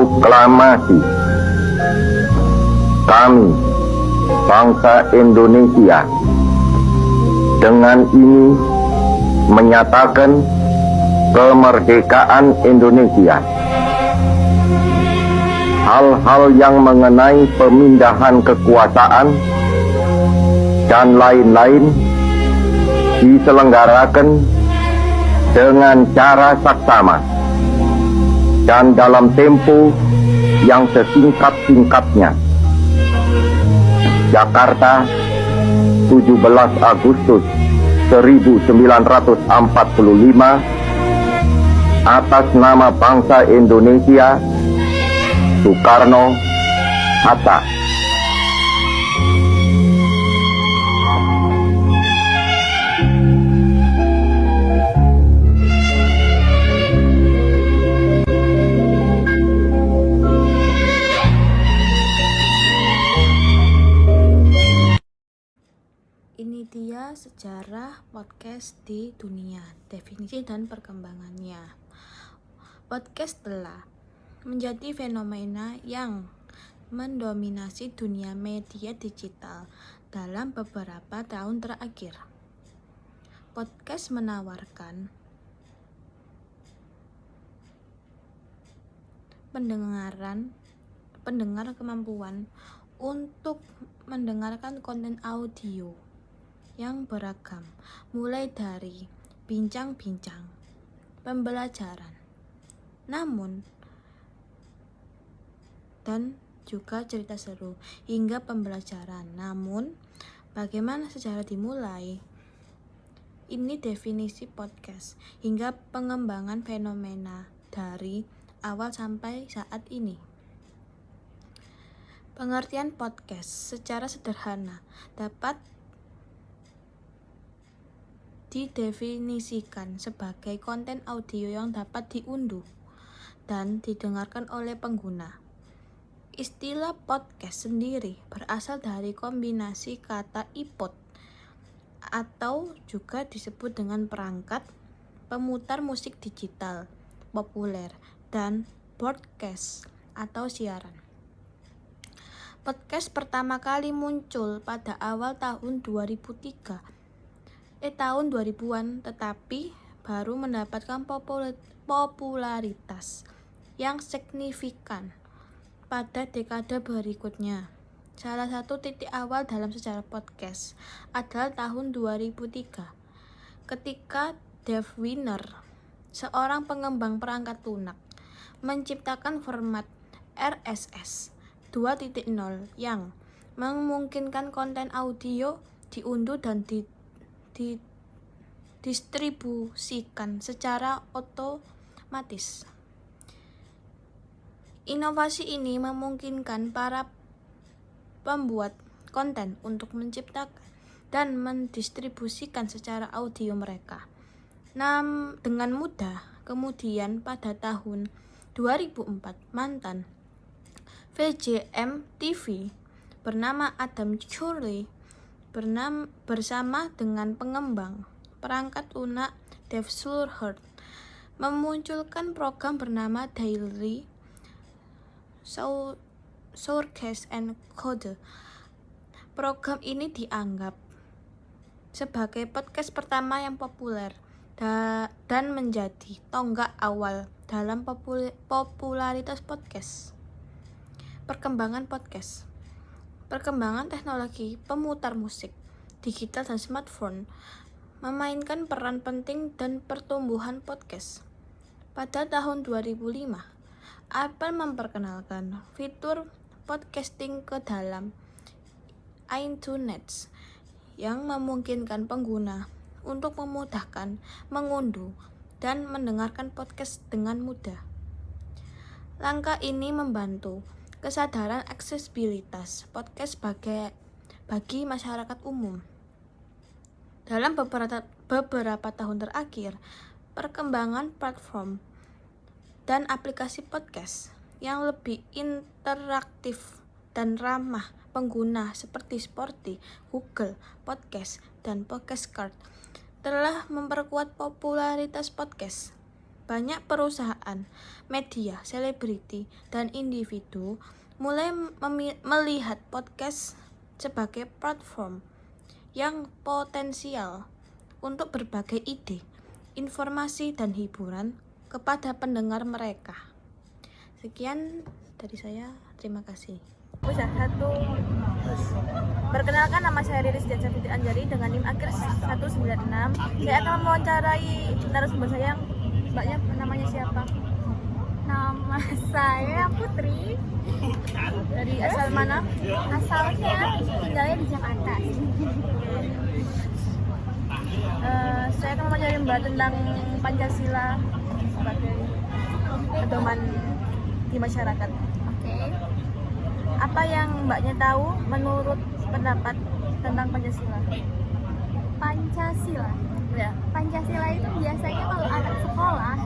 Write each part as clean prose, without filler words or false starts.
Proklamasi. Kami, bangsa Indonesia, dengan ini menyatakan kemerdekaan Indonesia. Hal-hal yang mengenai pemindahan kekuasaan dan lain-lain diselenggarakan dengan cara saksama dan dalam tempo yang sesingkat-singkatnya. Jakarta, 17 Agustus 1945, atas nama bangsa Indonesia, Soekarno-Hatta. Ini dia sejarah podcast di dunia, definisi dan perkembangannya. Podcast telah menjadi fenomena yang mendominasi dunia media digital dalam beberapa tahun terakhir. Podcast menawarkan pendengar kemampuan untuk mendengarkan konten audio yang beragam, mulai dari bincang-bincang, pembelajaran, dan juga cerita seru hingga pembelajaran. Namun, bagaimana sejarah dimulai? Ini definisi podcast hingga pengembangan fenomena dari awal sampai saat ini. Pengertian podcast secara sederhana dapat didefinisikan sebagai konten audio yang dapat diunduh dan didengarkan oleh pengguna. Istilah podcast sendiri berasal dari kombinasi kata iPod atau juga disebut dengan perangkat pemutar musik digital populer dan broadcast atau siaran. Podcast pertama kali muncul pada awal tahun 2000-an, tetapi baru mendapatkan popularitas yang signifikan pada dekade berikutnya. Salah satu titik awal dalam sejarah podcast adalah tahun 2003, ketika Dave Winer, seorang pengembang perangkat lunak, menciptakan format RSS 2.0 yang memungkinkan konten audio diunduh dan didistribusikan secara otomatis. Inovasi ini memungkinkan para pembuat konten untuk menciptakan dan mendistribusikan secara audio mereka dengan mudah. Kemudian pada tahun 2004, mantan VJM TV bernama Adam Curley bersama dengan pengembang perangkat lunak Dave Schulhert memunculkan program bernama Daily Shortcast and Code. Program ini dianggap sebagai podcast pertama yang populer dan menjadi tonggak awal dalam popularitas podcast. Perkembangan podcast. Perkembangan teknologi pemutar musik, digital dan smartphone memainkan peran penting dan pertumbuhan podcast. Pada tahun 2005, Apple memperkenalkan fitur podcasting ke dalam iTunes yang memungkinkan pengguna untuk memudahkan mengunduh dan mendengarkan podcast dengan mudah. Langkah ini membantu kesadaran aksesibilitas podcast bagi masyarakat umum. Dalam beberapa tahun terakhir, perkembangan platform dan aplikasi podcast yang lebih interaktif dan ramah pengguna seperti Spotify, Google Podcast, dan Podcast Card telah memperkuat popularitas podcast. banyak perusahaan, media, selebriti, dan individu mulai melihat podcast sebagai platform yang potensial untuk berbagai ide, informasi, dan hiburan kepada pendengar mereka. Sekian dari saya, terima kasih. Perkenalkan, nama saya Riris Jatjafiti Anjari dengan NIM akhir 196. Saya akan mewawancarai narasumber saya yang mbaknya namanya siapa? Nama saya Putri. Dari asal mana? Asalnya tinggalnya di Jakarta. Saya akan mewawancarai mbak tentang Pancasila sebagai pedoman di masyarakat. Oke. Apa yang mbaknya tahu menurut pendapat tentang Pancasila? Pancasila. Ya. Pancasila itu biasanya kalau anak sekolah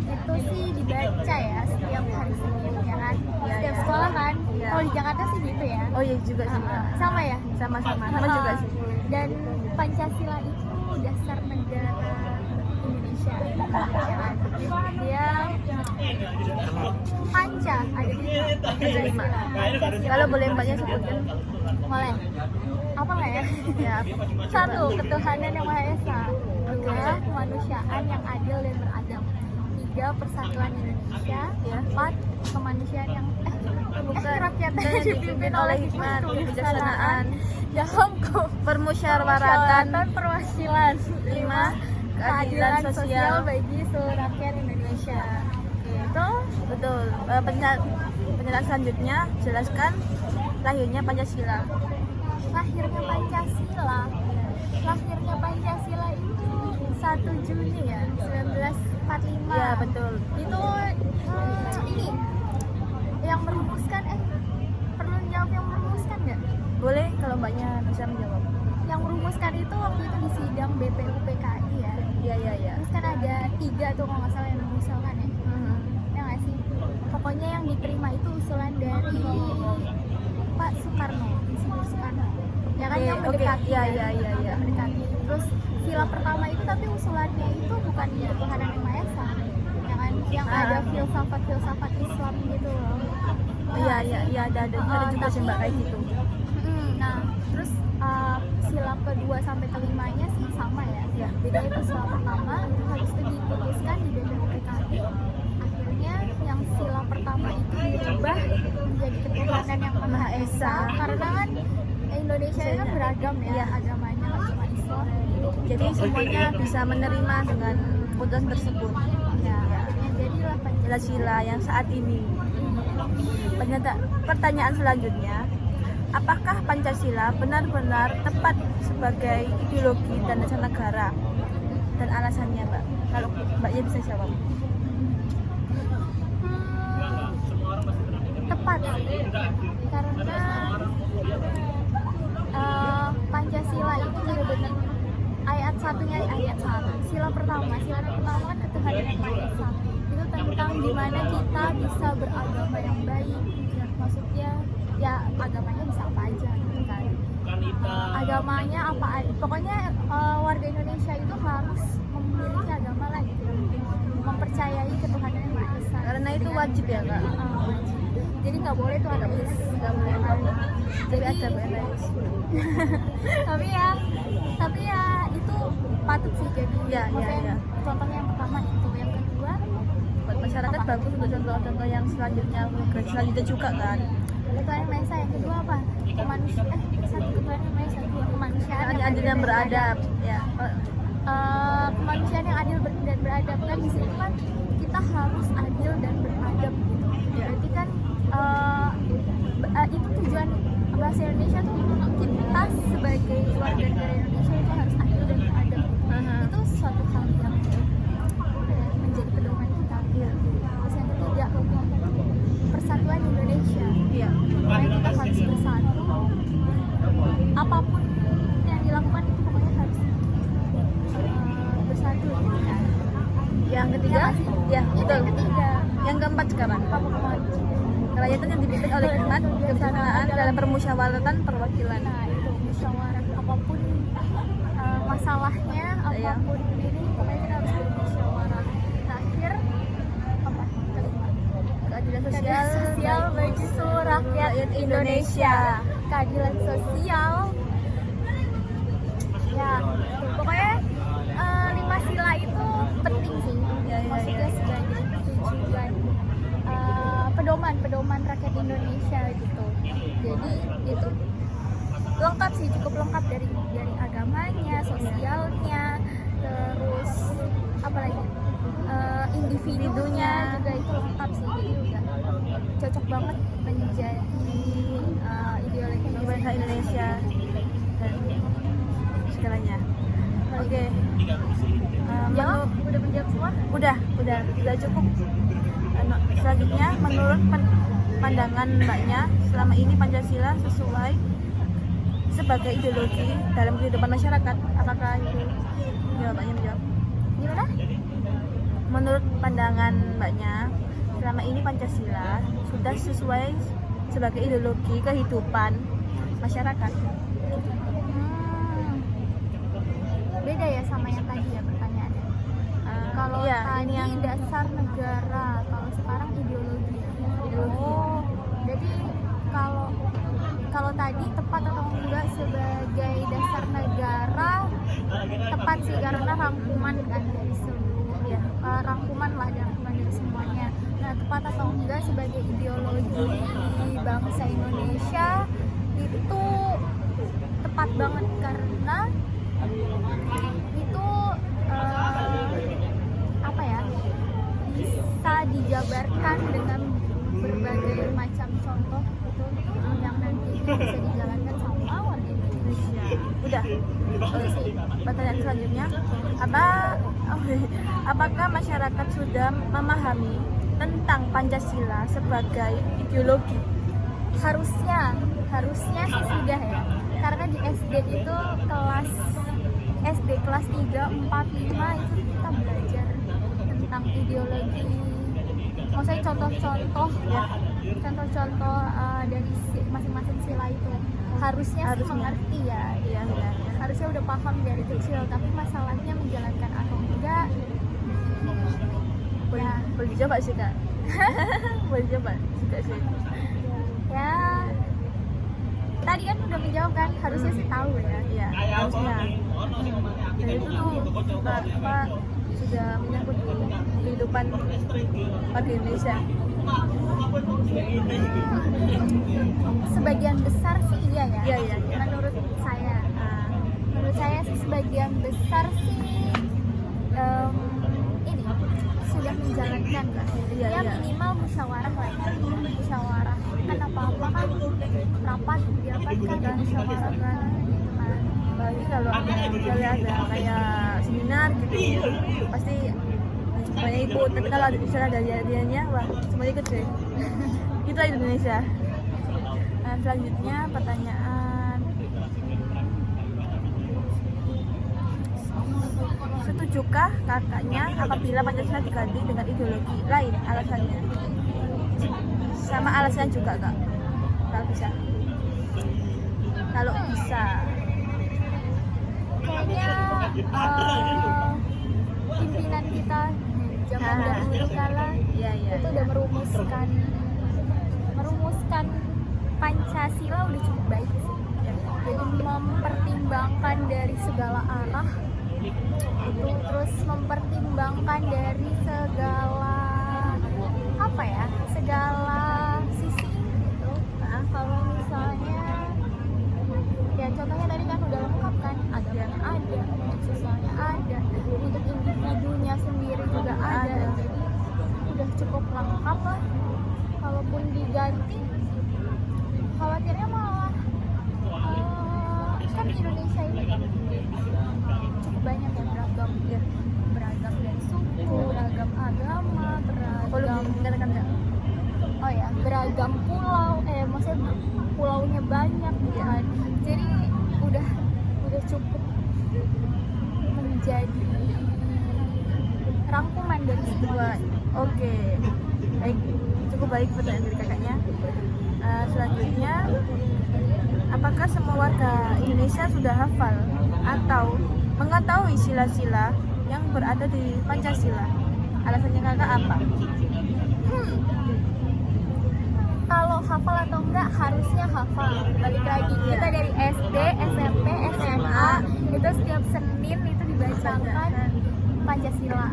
itu sih dibaca ya setiap hari Senin ya kan. Ya, Setiap ya. sekolah kan. Ya. Kalau di Jakarta sih gitu ya. Oh iya juga sih. Sama ya? Sama juga sih. Dan Pancasila itu dasar negara Indonesia. Ya kan? Dia Panca ada di Lima. Pancasila. Kalau boleh mbaknya sebutkan. Boleh. Apa nggak ya? Ya. 1. Ketuhanan yang Maha Esa. 2. Kemanusiaan yang adil dan beradab. 3. Persatuan Indonesia. 4. Kemanusiaan yang kerakyatan yang dipimpin oleh hikmat, kebijaksanaan dalam Permusyawaratan. perwakilan. 5. Keadilan sosial bagi seluruh rakyat Indonesia. Itu Betul. Penjelasan selanjutnya, jelaskan lahirnya Pancasila. lahirnya Pancasila. Lahirnya Pancasila itu 1 Juni ya, 1945. Ya betul. Itu ini yang merumuskan perlu jawab yang merumuskan nggak? Boleh kalau mbaknya bisa menjawab. Yang merumuskan itu waktu itu di sidang BPUPKI ya. Iya. Terus kan ada 3 tuh kalau nggak salah yang mengusulkan ya. Ya nggak sih? Pokoknya yang diterima itu usulan dari Pak Soekarno, Insinyur Soekarno. Ya kan yang mendekati. Iya. Mendekati. Terus sila pertama itu tapi usulannya itu bukan ketuhanan yang Maha Esa. Ya kan? Yang ada filsafat Islam gitu loh. Iya, ada juga sih mbak kayak gitu. Nah, terus sila kedua sampai kelimanya sih sama ya. Beda itu sila pertama, habis itu diputuskan di BPUPKI. Akhirnya yang sila pertama itu dirubah menjadi ketuhanan yang Maha Esa. Karena kan Indonesia ini kan beragam ya, agamanya nggak cuma Islam. Jadi semuanya bisa menerima dengan putusan tersebut. Ya, akhirnya jadilah Pancasila yang saat ini. Pertanyaan selanjutnya, apakah Pancasila benar-benar tepat sebagai ideologi dan dasar negara? Dan alasannya mbak, kalau mbaknya bisa jawab. Tepat karena Pancasila itu benar-benar ayat 1 sila pertama kan ketuhanan yang Maha Esa. Itu tentang gimana kita bisa beragama yang baik, maksudnya ya agamanya bisa apa aja gitu kan. Agamanya apa aja, pokoknya warga Indonesia itu harus memiliki agama lah gitu, mempercayai ketuhanan yang Maha Esa. Karena itu wajib ya kak. Wajib. Jadi nggak boleh tuh ateis, nggak boleh. Jadi ada ateis. tapi ya itu patut sih jadi. Iya. Contohnya yang pertama itu, yang kedua Buat masyarakat bagus untuk contoh-contoh yang selanjutnya juga kan. ketuhanan yang Maha Esa. Yang kedua apa? Kemanusiaan. Satu ketuhanan yang Maha Esa, dua kemanusiaan Yang adil dan beradab. Ya. Kemanusiaan yang adil dan beradab kan di sini kan kita harus adil dan beradab gitu. Berarti kan itu tujuan bahasa Indonesia tuh, kita sebagai warga negara Indonesia itu harus adil dan beradab. Itu suatu hal yang menjadi pedoman kita. Terus yang ketiga, persatuan Indonesia. Makanya kita harus bersatu. Apapun yang dilakukan itu pokoknya harus bersatu gitu kan. Yang ketiga, ya Itu betul. yang ketiga. Yang keempat sekarang, Apa kemarin? kerakyatan yang dipimpin oleh hikmat, kebijaksanaan dalam permusyawaratan perwakilan. Nah itu musyawarah, apapun masalahnya, apapun ini pokoknya kita harus bermusyawarah. Terakhir bagi seluruh rakyat Indonesia. Keadilan sosial. Ya, pokoknya 5 sila itu penting sih. Maksudnya sebagai tujuan pedoman rakyat Indonesia gitu. Jadi itu lengkap sih, cukup lengkap dari agamanya, sosialnya, terus apa lagi, individunya juga itu lengkap sih. Jadi udah cocok banget menjadi ideologi bangsa Indonesia dan segalanya. Oke. Jawab, udah menjawab semua? Udah cukup. Selanjutnya, menurut pandangan Mbaknya, selama ini Pancasila sesuai sebagai ideologi dalam kehidupan masyarakat, apakah itu? Jawabannya menjawab. Gimana? Menurut pandangan Mbaknya, selama ini Pancasila sudah sesuai sebagai ideologi kehidupan masyarakat. Beda ya sama yang tadi ya pertanyaannya. Kalau iya, tadi ini yang dasar negara, kalau sekarang ideologi. Oh, Jadi kalau tadi tepat atau enggak sebagai dasar negara, tepat sih karena rangkuman kan dari seluruh ya, rangkuman dari semuanya. Nah, tepat atau enggak sebagai ideologi bangsa Indonesia itu tepat banget karena itu apa ya, bisa dijabarkan dengan berbagai macam contoh gitu yang nantinya bisa dijalankan sama warga Indonesia. udah. Pertanyaan selanjutnya, apakah masyarakat sudah memahami tentang Pancasila sebagai ideologi? Harusnya sih sudah ya, karena di SD itu kelas 3, 4, 5 itu kita belajar tentang ideologi, maksudnya contoh-contoh dari masing-masing sila itu harusnya sih mengerti ya. Iya. Harusnya udah paham dari kecil, tapi masalahnya menjalankan atau enggak ya. Boleh dicoba sih Kak. Boleh coba juga sih. Ya tadi kan udah menjawab kan, harusnya sih tahu ya. Iya, harusnya. Dan itu tuh apa sudah menyangkut di kehidupan warga Indonesia. Sebagian besar sih iya ya. Iya. Menurut saya sih sebagian besar sih ini sudah menjalankan kan. Iya. Minimal musyawarah lah ya. Musyawarah kan apa-apa kan rapat didapatkan dan musyawarah kan gitu kan. Apalagi kalau ada kayak seminar gitu, pasti semuanya ikut. Tapi kalau ada misalnya ada hadiahnya, wah semuanya ikut deh. Itulah Indonesia. Nah, selanjutnya pertanyaan, setujukah kakaknya apabila Pancasila diganti dengan ideologi lain? Alasannya sama alasannya juga Kak, kalau bisa. Kayaknya pimpinan kita zaman dahulu kala itu udah merumuskan Pancasila udah cukup baik sih. Jadi mempertimbangkan dari segala arah itu, terus mempertimbangkan dari segala sisi gitu. Nah, kalau misalnya ya contohnya tadi kan udah lengkap kan, agamanya ada, untuk sosialnya ada, untuk individunya sendiri juga ada. Jadi udah cukup lengkap lah. Kalaupun diganti, khawatirnya malah kan Indonesia ini cukup banyak ya, beragam dari suku, beragam agama, beragam pulau, maksudnya pulaunya banyak gitu kan. Jadi udah cukup menjadi rangkuman dari semua. Oke, baik, cukup baik pertanyaan dari kakaknya. Selanjutnya, apakah semua warga Indonesia sudah hafal atau mengetahui sila-sila yang berada di Pancasila? Alasannya kakak apa? kalau hafal atau enggak, harusnya hafal. Balik lagi, kita dari SD, SMP, SMA itu setiap Senin itu dibacakan Pancasila.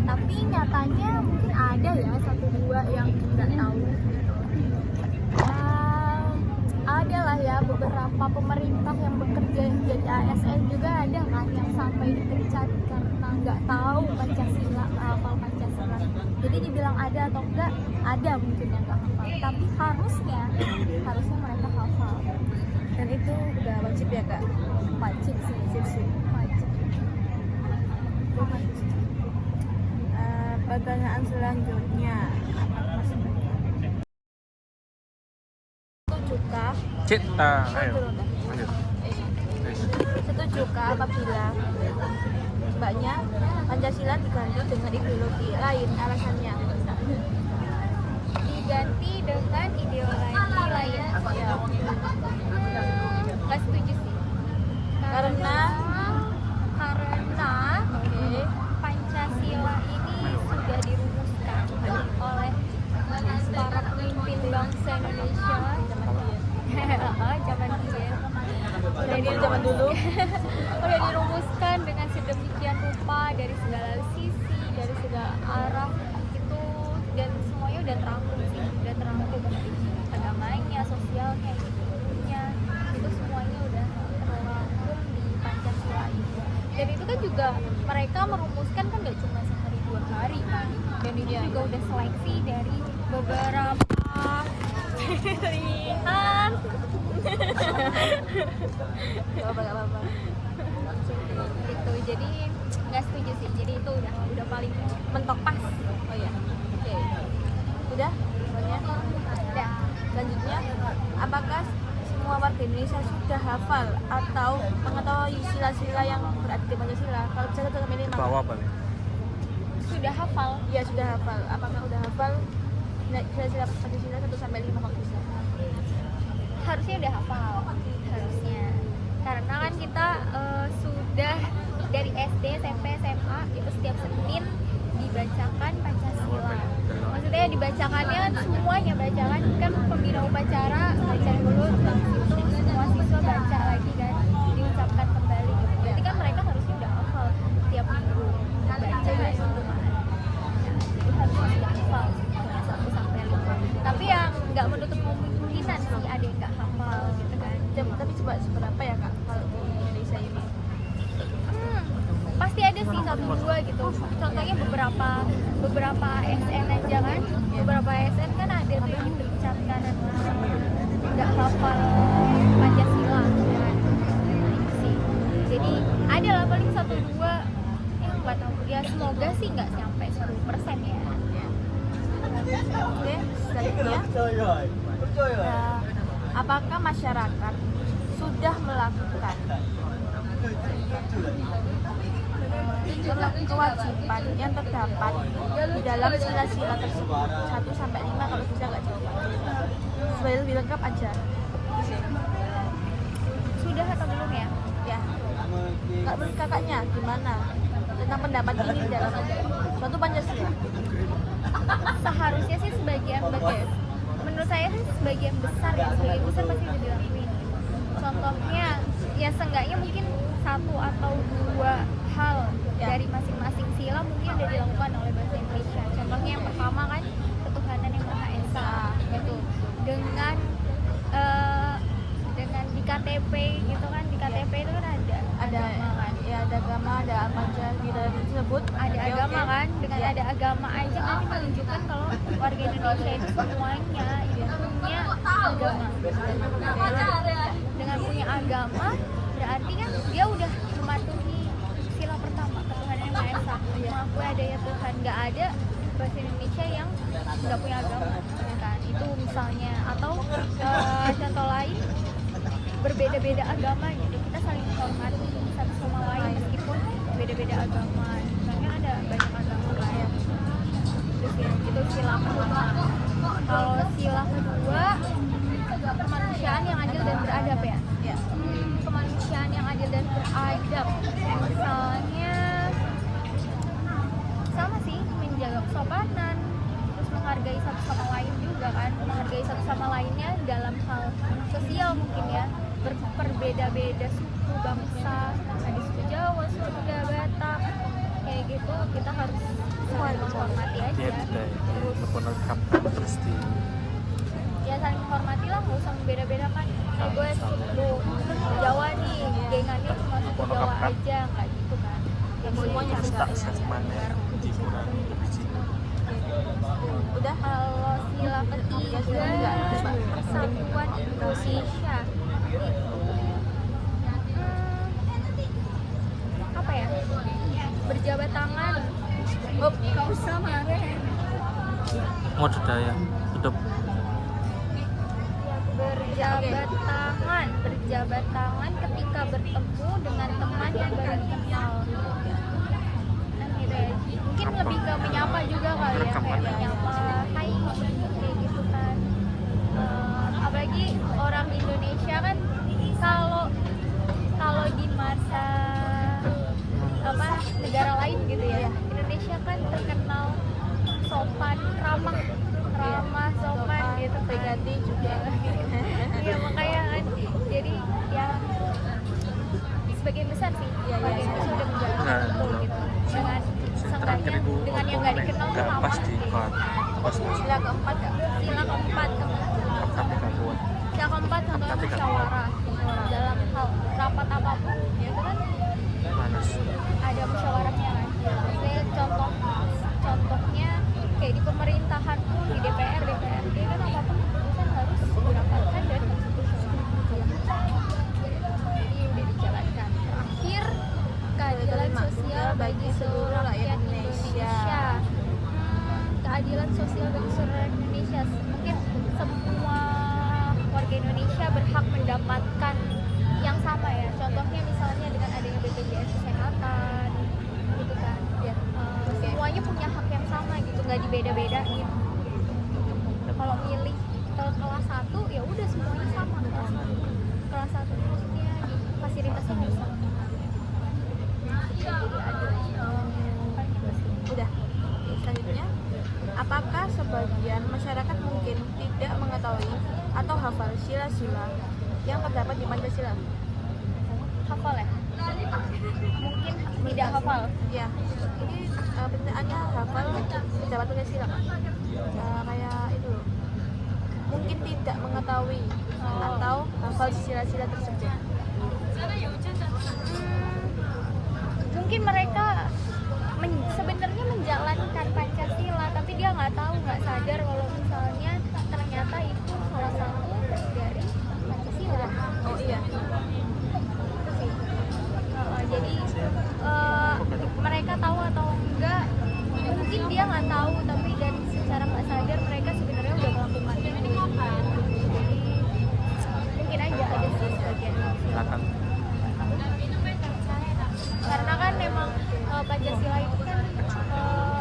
Tapi nyatanya mungkin ada ya satu dua yang nggak tahu. Ada lah ya beberapa pemerintah yang bekerja jadi ASN juga ada kan yang sampai dipecat karena nggak tahu Pancasila, nggak hafal Pancasila. Jadi dibilang ada atau enggak, ada mungkin yang nggak hafal. Tapi harusnya mereka hafal. Dan itu udah wajib ya kak? Wajib sih. Wajib. Pertanyaan selanjutnya, setujukah Ayo. Lanjut. setujukah apabila mbaknya Pancasila diganti dengan ideologi lain? Alasannya? Diganti dengan ideologi lain. Ya. Nggak setuju sih. Karena Oke. Pancasila ini sudah dirumuskan oleh para pemimpin bangsa Indonesia zaman dulu udah dirumuskan dengan sedemikian rupa dari segala sisi, dari segala arah itu, dan semuanya udah terangkum dari agamanya, sosialnya, hidupnya, itu semuanya udah terangkum di Pancasila itu. Dan itu kan juga mereka merumuskan kan gak cuma sehari dua hari kan, dan itu juga udah seleksi dari beberapa pilihan. gak apa-apa. Gitu, jadi nggak setuju sih. Jadi itu udah paling mentok pas. Oh ya, oke. Udah? Banyak? Udah. Selanjutnya, apakah semua warga Indonesia sudah hafal atau mengetahui sila-sila yang berada di Pancasila? Kalau bisa satu sampai 5. Bawa apa nih? Sudah hafal. Ya sudah hafal. Apakah udah hafal sila-sila Pancasila 1 sampai 5 kalau bisa? Harusnya udah hafal, harusnya. Karena kan kita sudah dari SD, SMP, SMA itu setiap Senin dibacakan Pancasila. Maksudnya dibacakannya kan semuanya, bacakan kan pembina upacara baca dulu, terus itu semua siswa baca lagi kan, diucapkan kembali gitu. Berarti kan mereka harusnya udah hafal tiap minggu baca itu kan. Jadi harusnya udah hafal 1 sampai 5. Tapi yang nggak menutup kemungkinan sih ada yang nggak hafal gitu kan. Tapi coba seberapa ya kak kalau di Indonesia ini? Pasti ada sih 1-2 gitu. Contohnya beberapa ASN aja kan. Beberapa ASN kan ada tuh yang dipecat karena nggak hafal Pancasila kan. Sih. Jadi ada lah paling 1-2 yang nggak tahu. Ya semoga sih nggak sampai 10% ya. Oke, selanjutnya, apakah masyarakat sudah melakukan kewajiban yang terdapat di dalam sila-sila tersebut 1 sampai 5 kalau bisa nggak jawab. Sebagai lebih lengkap aja. Sudah atau belum ya? Ya. Kak menurut kakaknya gimana tentang pendapat ini di dalam suatu Pancasila? Seharusnya sih sebagian besar. Menurut saya sih sebagian besar pasti udah dilakuin. Contohnya ya seenggaknya mungkin 1 atau 2 hal dari masing-masing sila mungkin udah dilakukan oleh bahasa Indonesia. Contohnya yang pertama kan ketuhanan yang Maha Esa gitu. Dengan di KTP gitu kan, di KTP itu kan ada agama kan. Ya ada agama, ada apa aja di dalam tersebut Ada Oke, agama oke. kan, dengan ada agama aja kan menunjukkan kalau warga Indonesia itu semuanya punya agama. Dengan punya agama berarti kan dia udah mematuhi sila pertama, ketuhanan yang Maha Esa. Mengakui adanya Tuhan, nggak ada bahasa Indonesia yang nggak punya agama kan. Itu misalnya, atau contoh lain berbeda-beda agama, jadi kita saling menghormati satu sama lain meskipun beda-beda agama. Misalnya ada banyak agama lain. Itu sila pertama. Kalau sila kedua, kemanusiaan yang adil dan beradab ya. Kemanusiaan yang adil dan beradab. Misalnya sama sih, menjaga kesopanan, terus menghargai satu sama lain juga kan, menghargai satu sama lainnya dalam hal sosial mungkin ya, berbeda-beda suku, bangsa, ada suku Jawa, Sunda, Batak, kayak gitu, kita harus saling menghormati Dia aja. tidak Terus menangkap terus di ya saling menghormati lah, nggak usah membeda-bedakan. Gue suku Jawa nih, gengannya cuma suku Jawa aja, nggak gitu kan. Ya semuanya tak mana hiburan biji. Udah. Kalau sila ketiga persatuan Indonesia itu apa ya? Berjabat tangan. Gak usah marah. Mode daya hidup Berjabat tangan ketika bertemu dengan teman yang baru dikenal. Kan gitu ya. Mungkin lebih ke menyapa juga kali ya, kayak menyapa, hai, kayak gitu kan. Apalagi orang Indonesia kan, kalau di masa negara lain gitu ya, Indonesia kan terkenal sopan, ramah, sopan gitu, Ganti juga. iya makanya kan, jadi ya sebagian besar sih, sebagian besar sudah menjalankan itu gitu, dengan seenggaknya dengan yang nggak dikenal tuh ramah pasti gitu. kuat pasti Sila keempat contohnya musyawarah dalam hal rapat apapun ya itu kan panas ada musyawarahnya kan. Misalnya contohnya kayak di pemerintahan pun, di DPRD kan apapun keputusan harus didapatkan dari konstitusional. Jadi udah dijalankan. Terakhir, keadilan sosial bagi seluruh rakyat Indonesia. Keadilan sosial bagi seluruh rakyat Indonesia. Mungkin semua warga Indonesia berhak mendapatkan yang sama ya. Contohnya misalnya dengan adanya BPJS kesehatan, gitu kan. Ya, semuanya punya hak yang sama gitu, nggak dibeda-bedain. Kalau milih ke kelas 1 ya udah semuanya sama kelas 1 maksudnya fasilitasnya harus sama. Jadi adil. Udah. Selanjutnya, apakah sebagian masyarakat mungkin tidak mengetahui atau hafal sila-sila yang terdapat di Pancasila? Hafal ya? Mungkin tidak hafal. Ya, ini pertanyaannya hafal pejabat Pancasila kan? Kayak itu loh. Mungkin tidak mengetahui atau hafal sila-sila tersebut. Mungkin mereka sebenarnya menjalankan Pancasila, tapi dia nggak tahu, nggak sadar kalau misalnya ternyata itu salah satu dari Pancasila. Oh iya. Itu sih. Jadi mereka tahu atau enggak, mungkin dia nggak tahu, tapi dan secara nggak sadar mereka sebenarnya udah melakukan itu. Jadi mungkin aja ada sih sebagian. silakan Karena kan memang Pancasila itu kan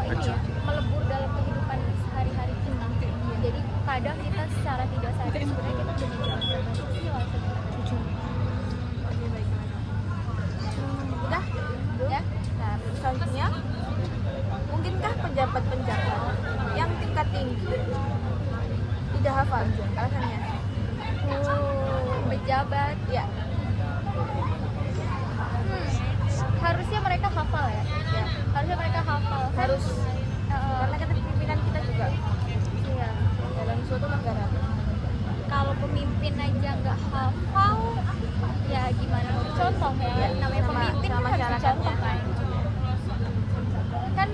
ini ya, melebur dalam kehidupan sehari-hari kita. Jadi kadang kita secara tidak sadar sebenarnya kita udah menjalankan Pancasila sebenarnya. Oke, baik. Udah? Ya? Nah, selanjutnya, mungkinkah pejabat-pejabat yang tingkat tinggi tidak hafal? Alasannya? Pejabat Ya, harusnya mereka hafal ya. ya. Harusnya mereka hafal. Harus. Karena kan pimpinan kita juga Iya. dalam suatu negara. Kalau pemimpin aja nggak hafal, ya gimana mau dicontoh ya? Namanya pemimpin sama kan harus masyarakatnya. dicontoh kan. Kan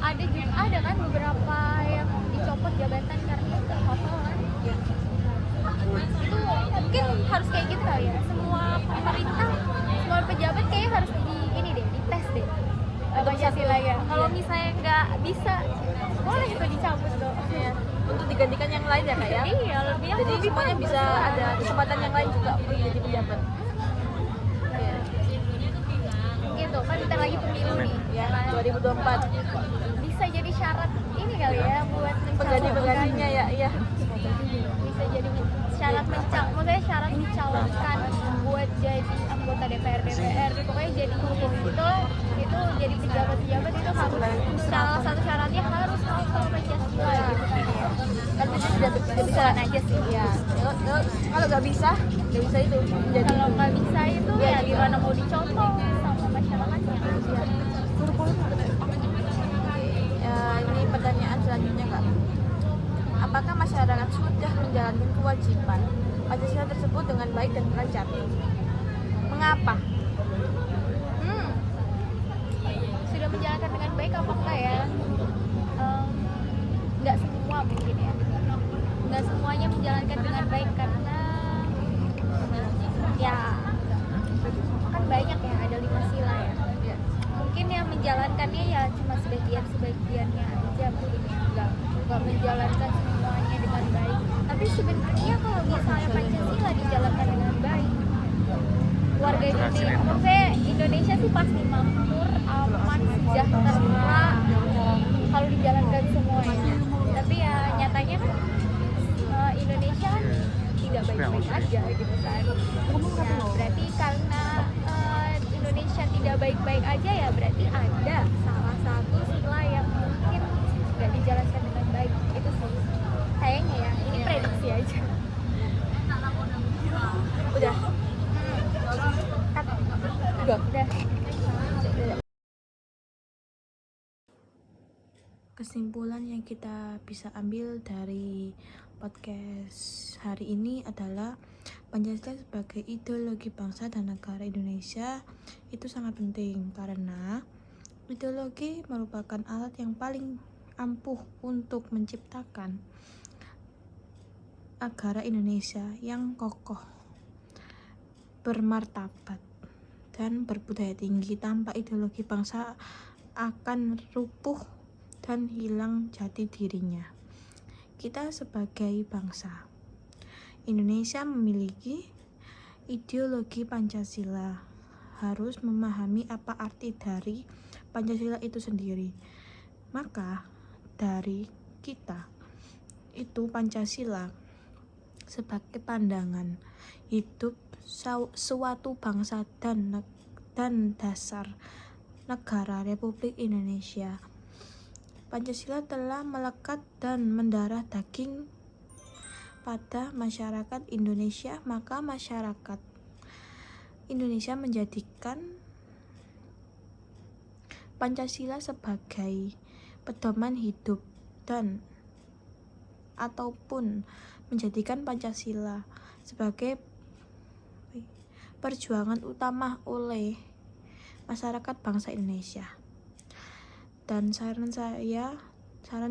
ada kan beberapa yang dicopot jabatan karena nggak hafal kan? Ya. Itu mungkin harus kayak gitu kali ya. Semua pemerintah, semua pejabat kayaknya harus dites deh. Pancasila ya. Kalau misalnya nggak bisa, boleh itu dicabut tuh. Ya. Untuk digantikan yang lain ya kak ya. Iya, lebih Jadi semuanya bisa ada kesempatan yang lain juga untuk jadi pejabat. Ya. gitu kan, bentar lagi pemilu nih Ya, kan? 2024 Bisa jadi syarat ini kali ya buat pengganti-penggantinya ya, iya. bisa jadi syarat maksudnya syarat mencalonkan buat jadi anggota DPR pokoknya jadi itu jadi pejabat itu harus salah satu syaratnya harus hafal Pancasila gitu kan. kebetulan aja sih ya. Kalau nggak bisa itu jadi Kalau nggak bisa itu ya gimana mau dicontoh sama masyarakatnya aja. ini pertanyaan selanjutnya Kak. Apakah masyarakat sudah menjalankan kewajiban Pancasila tersebut dengan baik dan lancar? Mengapa? Sudah menjalankan dengan baik apa enggak ya? Nggak semua mungkin ya. Nggak semuanya menjalankan dengan baik karena ya kan banyak ya, ada 5 sila ya. Mungkin yang menjalankannya ya cuma sebagiannya aja mungkin ya. Nggak menjalankan semuanya dengan baik. Tapi sebenarnya kalau misalnya Pancasila dijalankan dengan baik, warga Indonesia sih pasti makmur, aman, sejahtera kalau dijalankan semuanya. Tapi ya nyatanya kan Indonesia kan tidak baik-baik aja gitu kan. Nah, berarti karena Indonesia tidak baik-baik aja ya berarti ada salah satu sila yang mungkin nggak dijalankan dengan baik. Itu sih kayaknya ya, ini prediksi aja. Udah. Udah. Kesimpulan yang kita bisa ambil dari podcast hari ini adalah Pancasila sebagai ideologi bangsa dan negara Indonesia itu sangat penting karena ideologi merupakan alat yang paling ampuh untuk menciptakan negara Indonesia yang kokoh, bermartabat, dan berbudaya tinggi. Tanpa ideologi bangsa akan rupuh dan hilang jati dirinya. Kita sebagai bangsa Indonesia memiliki ideologi Pancasila, harus memahami apa arti dari Pancasila itu sendiri. Maka dari kita itu Pancasila sebagai pandangan hidup suatu bangsa dan dasar negara Republik Indonesia. Pancasila telah melekat dan mendarah daging pada masyarakat Indonesia, maka masyarakat Indonesia menjadikan Pancasila sebagai pedoman hidup dan ataupun menjadikan Pancasila sebagai perjuangan utama oleh masyarakat bangsa Indonesia. Dan saran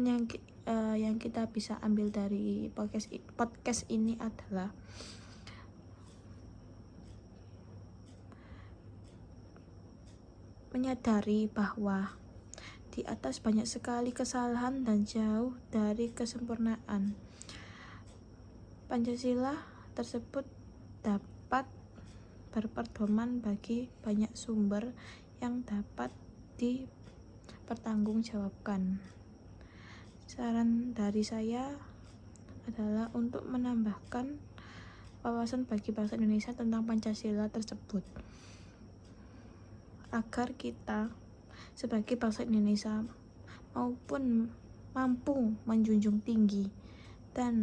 yang kita bisa ambil dari podcast ini adalah menyadari bahwa di atas banyak sekali kesalahan dan jauh dari kesempurnaan. Pancasila tersebut dapat berpedoman bagi banyak sumber yang dapat dipertanggungjawabkan. Saran dari saya adalah untuk menambahkan wawasan bagi bangsa Indonesia tentang Pancasila tersebut, agar kita sebagai bangsa Indonesia maupun mampu menjunjung tinggi dan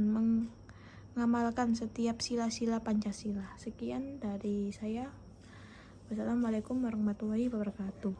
mengamalkan setiap sila-sila Pancasila. Sekian dari saya. Wassalamualaikum warahmatullahi wabarakatuh.